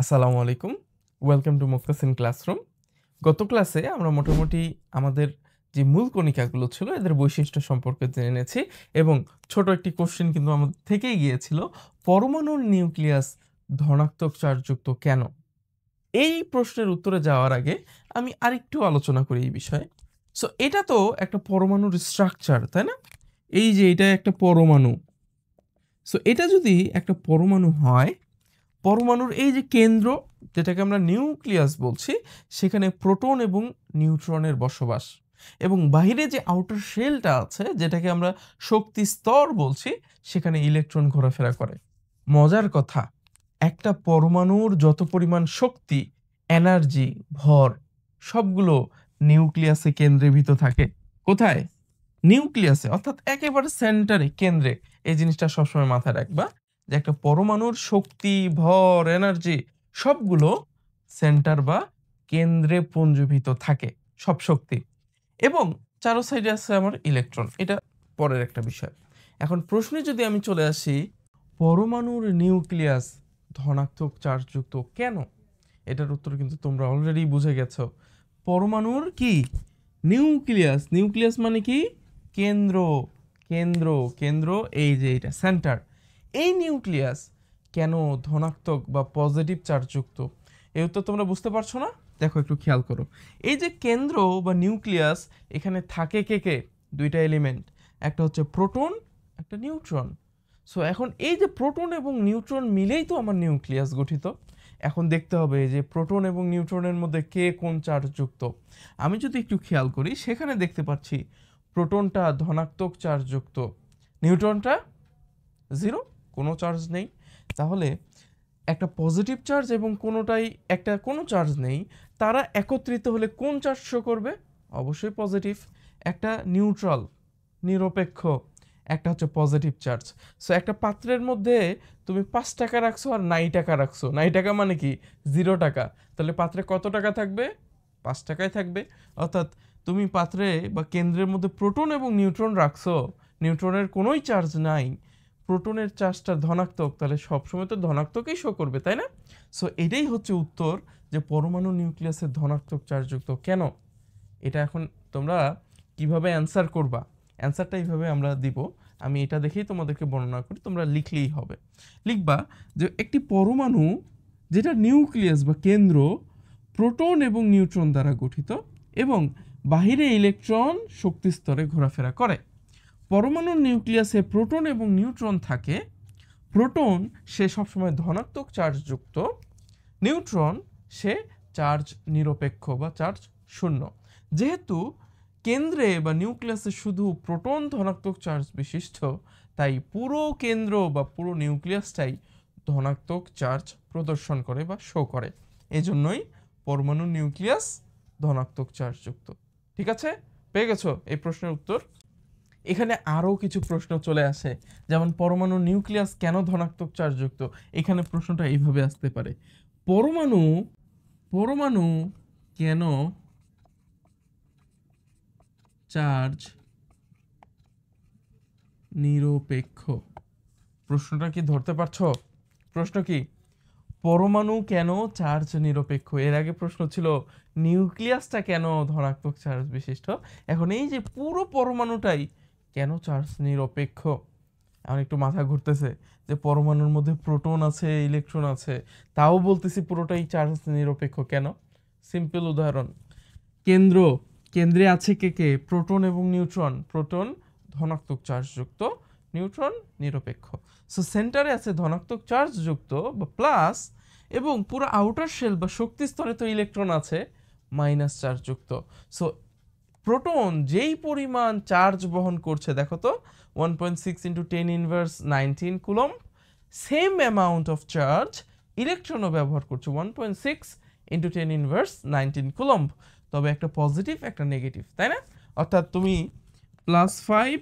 আসসালামু আলাইকুম। Welcome to Muktasin classroom. গত ক্লাসে আমরা মোটামুটি আমাদের যে মূল কণিকাগুলো ছিল এদের বৈশিষ্ট্য সম্পর্কে জেনে নিয়েছি এবং ছোট একটি কোশ্চেন কিন্তু আমাদের থেকেই গিয়েছিল, পরমাণুর নিউক্লিয়াস ধনাত্মক চার্জযুক্ত কেন? এই প্রশ্নের উত্তরে যাওয়ার আগে আমি আরেকটু আলোচনা করি এই বিষয়ে। সো এটা তো একটা পরমাণুর স্ট্রাকচার, তাই না? এই যে এটা একটা পরমাণু। সো এটা যদি একটা পরমাণু হয়, পরমাণুর এই যে কেন্দ্র, যেটাকে আমরা নিউক্লিয়াস বলছি, সেখানে প্রোটন এবং নিউট্রনের বসবাস এবং বাহিরে যে আউটার শেলটা আছে, যেটাকে আমরা শক্তি স্তর বলছি, সেখানে ইলেকট্রন ঘোরাফেরা করে। মজার কথা, একটা পরমাণুর যত পরিমাণ শক্তি, এনার্জি, ভর সবগুলো নিউক্লিয়াসে কেন্দ্রীভূত থাকে। কোথায়? নিউক্লিয়াসে, অর্থাৎ একেবারে সেন্টারে, কেন্দ্রে। এই জিনিসটা সবসময় মাথায় রাখবা যে একটা পরমাণুর শক্তি, ভর, এনার্জি সবগুলো সেন্টার বা কেন্দ্রে পুঞ্জীভূত থাকে, সব শক্তি। এবং চারো সাইডে আছে আমার ইলেকট্রন। এটা পরের একটা বিষয়। এখন প্রশ্নে যদি আমি চলে আসি, পরমাণুর নিউক্লিয়াস ধনাত্মক চার্জযুক্ত কেন? এটার উত্তর কিন্তু তোমরা অলরেডি বুঝে গেছো। পরমাণুর কি? নিউক্লিয়াস। নিউক্লিয়াস মানে কি? কেন্দ্র। কেন্দ্র কেন্দ্র এই যে এটা সেন্টার। এই নিউক্লিয়াস কেন ধনাত্মক বা পজিটিভ চার্জযুক্ত? এই উত্তর তোমরা বুঝতে পারছো না? দেখো একটু খেয়াল করো। এই যে কেন্দ্র বা নিউক্লিয়াস, এখানে থাকে কে কে? দুইটা এলিমেন্ট, একটা হচ্ছে প্রোটন, একটা নিউট্রন। সো এখন এই যে প্রোটন এবং নিউট্রন মিলেই তো আমার নিউক্লিয়াস গঠিত। এখন দেখতে হবে যে প্রোটন এবং নিউট্রনের মধ্যে কে কোন চার্জযুক্ত। আমি যদি একটু খেয়াল করি, সেখানে দেখতে পাচ্ছি প্রোটনটা ধনাত্মক চার্জযুক্ত, নিউট্রনটা জিরো, কোনো চার্জ নেই। তাহলে একটা পজিটিভ চার্জ এবং কোনোটাই একটা কোনো চার্জ নেই, তারা একত্রিত হলে কোন চার্জ শো করবে? অবশ্যই পজিটিভ। একটা নিউট্রাল, নিরপেক্ষ, একটা হচ্ছে পজিটিভ চার্জ। সো একটা পাত্রের মধ্যে তুমি 5 টাকা রাখছো আর 9 টাকা রাখছো, 9 টাকা মানে কি? 0 টাকা। তাহলে পাত্রে কত টাকা থাকবে? 5 টাকায় থাকবে। অর্থাৎ তুমি পাত্রে বা কেন্দ্রের মধ্যে প্রোটন এবং নিউট্রন রাখছো, নিউট্রনের কোনোই চার্জ নাই, প্রোটনের চার্জটা ধনাত্মক, তাহলে সবসময় তো ধনাত্মকই শো করবে, তাই না? সো এটাই হচ্ছে উত্তর, যে পরমাণু নিউক্লিয়াসের ধনাত্মক চার্জযুক্ত কেন। এটা এখন তোমরা কিভাবে অ্যান্সার করবা? অ্যান্সারটা এইভাবে আমরা দিব। আমি এটা দেখেই তোমাদেরকে বর্ণনা করি, তোমরা লিখলেই হবে। লিখবা যে একটি পরমাণু, যেটা নিউক্লিয়াস বা কেন্দ্র, প্রোটন এবং নিউট্রন দ্বারা গঠিত এবং বাহিরে ইলেকট্রন শক্তি স্তরে ঘোরাফেরা করে। পরমাণুর নিউক্লিয়াসে প্রোটন এবং নিউট্রন থাকে। প্রোটন সে সবসময় ধনাত্মক চার্জযুক্ত, নিউট্রন সে চার্জ নিরপেক্ষ বা চার্জ শূন্য। যেহেতু কেন্দ্রে বা নিউক্লিয়াসে শুধু প্রোটন ধনাত্মক চার্জ বিশিষ্ট, তাই পুরো কেন্দ্র বা পুরো নিউক্লিয়াসটাই ধনাত্মক চার্জ প্রদর্শন করে বা শো করে। এজন্যই পরমাণু নিউক্লিয়াস ধনাত্মক চার্জযুক্ত। ঠিক আছে? পেয়ে গেছো এই প্রশ্নের উত্তর? এখানে আরও কিছু প্রশ্ন চলে আসে, যেমন পরমাণু নিউক্লিয়াস কেন ধনাত্মক চার্জযুক্ত? এখানে প্রশ্নটা এইভাবে আসতে পারে, পরমাণু পরমাণু কেন চার্জ নিরপেক্ষ? প্রশ্নটা কি ধরতে পারছো? প্রশ্ন কি? পরমাণু কেন চার্জ নিরপেক্ষ। এর আগে প্রশ্ন ছিল নিউক্লিয়াসটা কেন ধনাত্মক চার্জ বিশিষ্ট। এখন এই যে পুরো পরমাণুটাই কেন চার্জ নিরপেক্ষ। আমার একটু মাথা ঘুরতেছে যে পরমাণুর মধ্যে প্রোটন আছে, ইলেকট্রন আছে, তাও বলতেছি পুরোটাই চার্জ নিরপেক্ষ কেন। সিম্পল উদাহরণ, কেন্দ্র, কেন্দ্রে আছে কে কে? প্রোটন এবং নিউট্রন। প্রোটন ধনাত্মক চার্জযুক্ত, নিউট্রন নিরপেক্ষ। সো সেন্টারে আছে ধনাত্মক চার্জযুক্ত বা প্লাস, এবং পুরো আউটার শেল বা শক্তি স্তরে তো ইলেকট্রন আছে মাইনাস চার্জযুক্ত। সো প্রোটন যেই পরিমাণ চার্জ বহন করছে, দেখো তো 1.6 into 10⁻19 coulomb, same amount of charge ইলেকট্রনও ব্যবহার করছে 1.6 ইন্টু 10⁻19 কুলম্ব। তবে একটা পজিটিভ একটা নেগেটিভ, তাই না? অর্থাৎ তুমি +5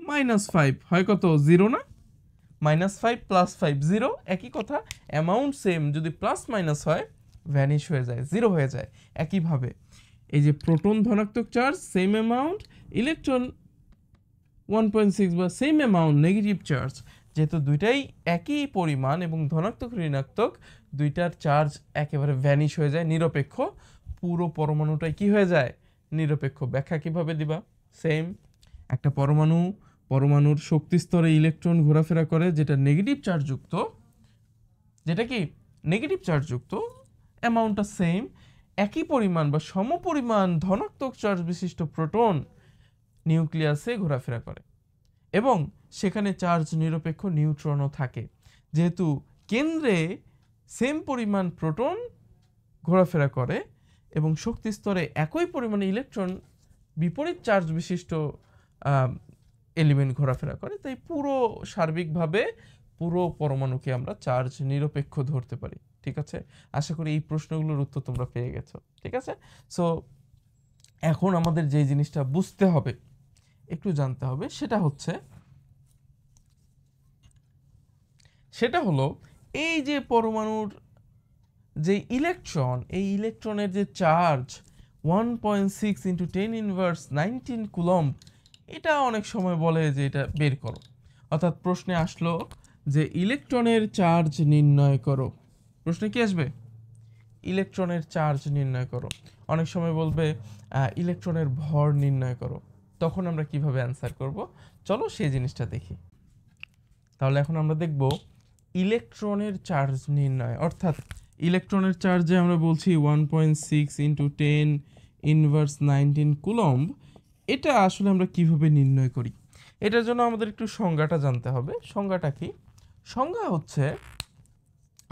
-5 হয় কত? 0 না? -5 +5 0, একই কথা। অ্যামাউন্ট সেম, যদি প্লাস মাইনাস হয় ভ্যানিশ হয়ে যায়, 0 হয়ে যায়। একইভাবে এই যে প্রোটন ধনাত্মক চার্জ সেম অ্যামাউন্ট, ইলেকট্রন 1.6 বা সেম অ্যামাউন্ট নেগেটিভ চার্জ, যেহেতু দুইটাই একই পরিমাণ এবং ধনাত্মক ঋণাত্মক দুইটার চার্জ একেবারে ভ্যানিশ হয়ে যায়, নিরপেক্ষ, পুরো পরমাণুটাই কি হয়ে যায়, নিরপেক্ষ। ব্যাখ্যা কিভাবে দিবা, সেম, একটা পরমাণুর শক্তি স্তরে ইলেকট্রন ঘোরাফেরা করে যেটা নেগেটিভ চার্জযুক্ত, যেটা কি নেগেটিভ চার্জযুক্ত, অ্যামাউন্টটা সেম, একই পরিমাণ বা সমপরিমাণ ধনাত্মক চার্জ বিশিষ্ট প্রোটন নিউক্লিয়াসে ঘোরাফেরা করে এবং সেখানে চার্জ নিরপেক্ষ নিউট্রনও থাকে। যেহেতু কেন্দ্রে সেম পরিমাণ প্রোটন ঘোরাফেরা করে এবং শক্তি স্তরে একই পরিমাণে ইলেকট্রন বিপরীত চার্জ বিশিষ্ট এলিমেন্ট ঘোরাফেরা করে, তাই পুরো সার্বিকভাবে পুরো পরমাণুকে আমরা চার্জ নিরপেক্ষ ধরতে পারি। ঠিক আছে, আশা করি এই প্রশ্নগুলোর উত্তর তোমরা পেয়ে গেছো। ঠিক আছে, সো এখন আমাদের যে জিনিসটা বুঝতে হবে, একটু জানতে হবে, সেটা হলো এই যে পরমাণুর যে ইলেকট্রন, এই ইলেকট্রনের যে চার্জ 1.6 × 10⁻19 কুলম্ব, এটা অনেক সময় বলে যে এটা বের করো, অর্থাৎ প্রশ্নে আসলো যে ইলেকট্রনের চার্জ নির্ণয় করো। প্রশ্নে কি আসবে, ইলেকট্রনের চার্জ নির্ণয় করো। অনেক সময় বলবে ইলেকট্রনের ভর নির্ণয় করো। তখন আমরা কিভাবে অ্যান্সার করব, চলো সেই জিনিসটা দেখি। তাহলে এখন আমরা দেখব ইলেকট্রনের চার্জ নির্ণয়, অর্থাৎ ইলেকট্রনের চার্জে আমরা বলছি 1.6 × 10⁻19 কুলম্ব। এটা আসলে আমরা কিভাবে নির্ণয় করি, এটার জন্য আমাদের একটু সংজ্ঞাটা জানতে হবে। সংজ্ঞাটা কি, সংজ্ঞা হচ্ছে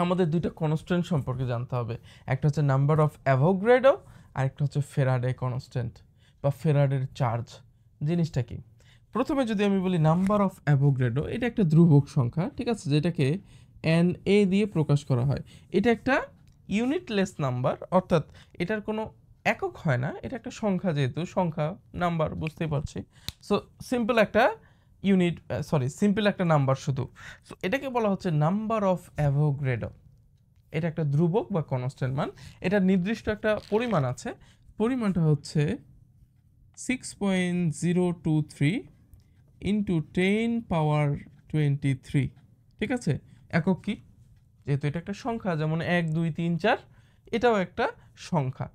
আমাদের দুইটা কনস্ট্যান্ট সম্পর্কে জানতে হবে। একটা হচ্ছে নাম্বার অফ অ্যাভোগাড্রো আর একটা হচ্ছে ফ্যারাডে কনস্ট্যান্ট বা ফ্যারাডের চার্জ। জিনিসটা কি, প্রথমে যদি আমি বলি নাম্বার অফ অ্যাভোগাড্রো, এটা একটা ধ্রুবক সংখ্যা, ঠিক আছে, যেটাকে NA দিয়ে প্রকাশ করা হয়। এটা একটা ইউনিটলেস নাম্বার, অর্থাৎ এটার কোনো একক হয় না, এটা একটা সংখ্যা, যেহেতু সংখ্যা নাম্বার বুঝতেই পারছি। সো সিম্পল একটা সিম্পল একটা নাম্বার শুধু। সো এটাকে বলা হচ্ছে নাম্বার অফ অ্যাভোগাড্রো। এটা একটা ধ্রুবক বা কনস্ট্যান্ট মান, এটা নির্দিষ্ট একটা পরিমাণ আছে, পরিমাণটা হচ্ছে 6.023 × 10⁻23। ঠিক আছে, একক কি, যেহেতু এটা একটা সংখ্যা, যেমন 1 2 3 4, এটাও একটা সংখ্যা।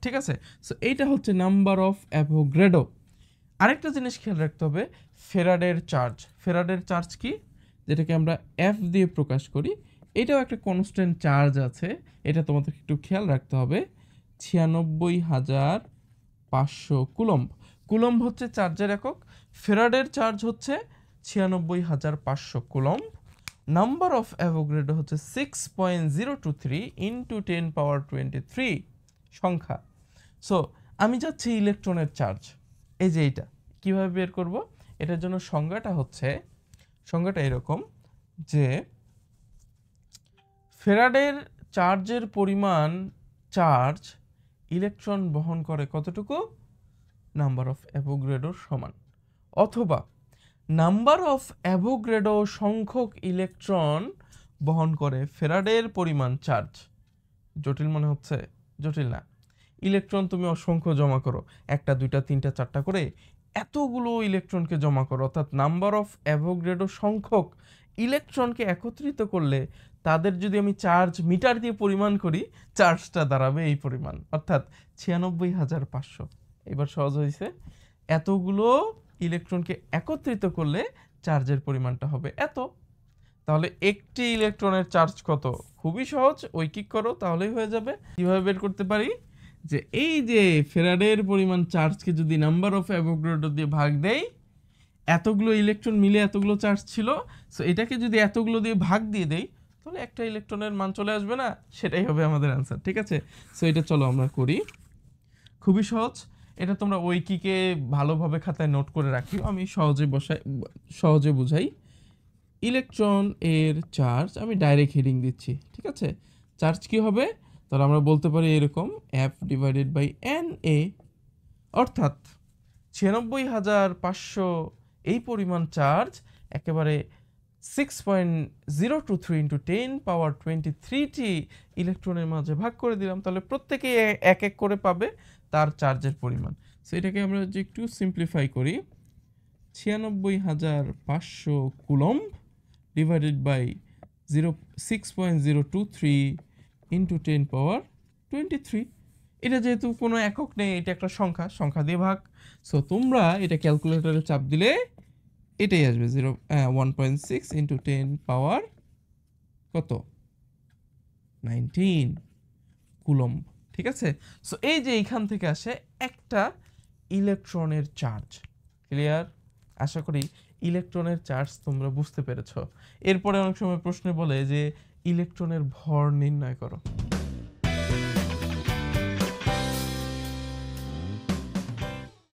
ঠিক আছে, সো এইটা হচ্ছে নাম্বার অফ অ্যাভোগাড্রো। আরেকটা জিনিস খেয়াল রাখতে হবে, ফ্যারাডের চার্জ। ফ্যারাডের চার্জ কি, যেটাকে আমরা F দিয়ে প্রকাশ করি, এটাও একটা কনস্ট্যান্ট চার্জ আছে, এটা তোমাদের একটু খেয়াল রাখতে হবে। 96,500 কুলম্ব। কুলম্ব হচ্ছে চার্জের একক, ফ্যারাডের চার্জ হচ্ছে 96,500 কুলম্ব। নাম্বার অফ অ্যাভোগাড্রো হচ্ছে 6.023 × 10⁻23 সংখ্যা। সো আমি যাচ্ছি ইলেকট্রনের চার্জ, এই যে এইটা কিভাবে বের করব, এটার জন্য সংজ্ঞাটা এরকম যে ফ্যারাডের চার্জের পরিমাণ চার্জ ইলেকট্রন বহন করে কতটুকু, নাম্বার অফ অ্যাভোগাড্রোর সমান, অথবা নাম্বার অফ অ্যাভোগাড্রো সংখ্যক ইলেকট্রন বহন করে ফ্যারাডের পরিমাণ চার্জ। জটিল মনে হচ্ছে, জটিল না। ইলেকট্রন তুমি অসংখ্য জমা করো, 1টা 2টা 3টা 4টা করে এতগুলো ইলেকট্রনকে জমা করো, অর্থাৎ নাম্বার অফ অ্যাভোগাড্রো সংখ্যক ইলেকট্রনকে একত্রিত করলে তাদের যদি আমি চার্জ মিটার দিয়ে পরিমাণ করি, চার্জটা দাঁড়াবে এই পরিমাণ, অর্থাৎ 96,500। এবার সহজ হয়েছে, এতগুলো ইলেকট্রনকে একত্রিত করলে চার্জের পরিমাণটা হবে এত। তাহলে একটি ইলেকট্রনের চার্জ কত, খুবই সহজ, ঐকিক করো তাহলেই হয়ে যাবে। কিভাবে বের করতে পারি, যে এই যে ফ্যারাডের পরিমাণ চার্জকে যদি নাম্বার অফ অ্যাভোগাড্রো দিয়ে ভাগ দেই, এতগুলো ইলেকট্রন মিলে এতগুলো চার্জ ছিল, সো এটাকে যদি এতগুলো দিয়ে ভাগ দিয়ে দেই, তাহলে একটা ইলেকট্রনের মান চলে আসবে না, সেটাই হবে আমাদের অ্যান্সার। ঠিক আছে, সো এটা চলো আমরা করি, খুবই সহজ। এটা তোমরা ঐকিকে ভালোভাবে খাতায় নোট করে রাখিও, আমি সহজে বুঝাই। ইলেকট্রন এর চার্জ আমি ডাইরেক্ট হেডিং দিচ্ছি, ঠিক আছে। চার্জ কি হবে, তাহলে আমরা বলতে পারি এরকম F/NA, অর্থাৎ 96,500 এই পরিমাণ চার্জ একেবারে 6.023 × 10⁻23টি ইলেকট্রনের মাঝে ভাগ করে দিলাম, তাহলে প্রত্যেকেই এক এক করে পাবে তার চার্জের পরিমাণ। সো এটাকে আমরা যে একটু সিম্পলিফাই করি, 96,500 কুলম্ব / 6.023 ইন্টু 10 পাওয়ার 23। এটা যেহেতু কোনো একক নেই, এটা একটা সংখ্যা, সংখ্যা দিয়ে ভাগ। সো তোমরা এটা ক্যালকুলেটরে চাপ দিলে এটাই আসবে 1.6 ইন্টু 10 পাওয়ার কত 19 কুলম্ব। ঠিক আছে, সো এই যে এইখান থেকে আসে একটা ইলেকট্রনের চার্জ। ক্লিয়ার? আশা করি ইলেকট্রনের চার্জ তোমরা বুঝতে পেরেছো। এরপরে অনেক সময় প্রশ্নে বলে যে ইলেকট্রনের ভর নির্ণয় করো।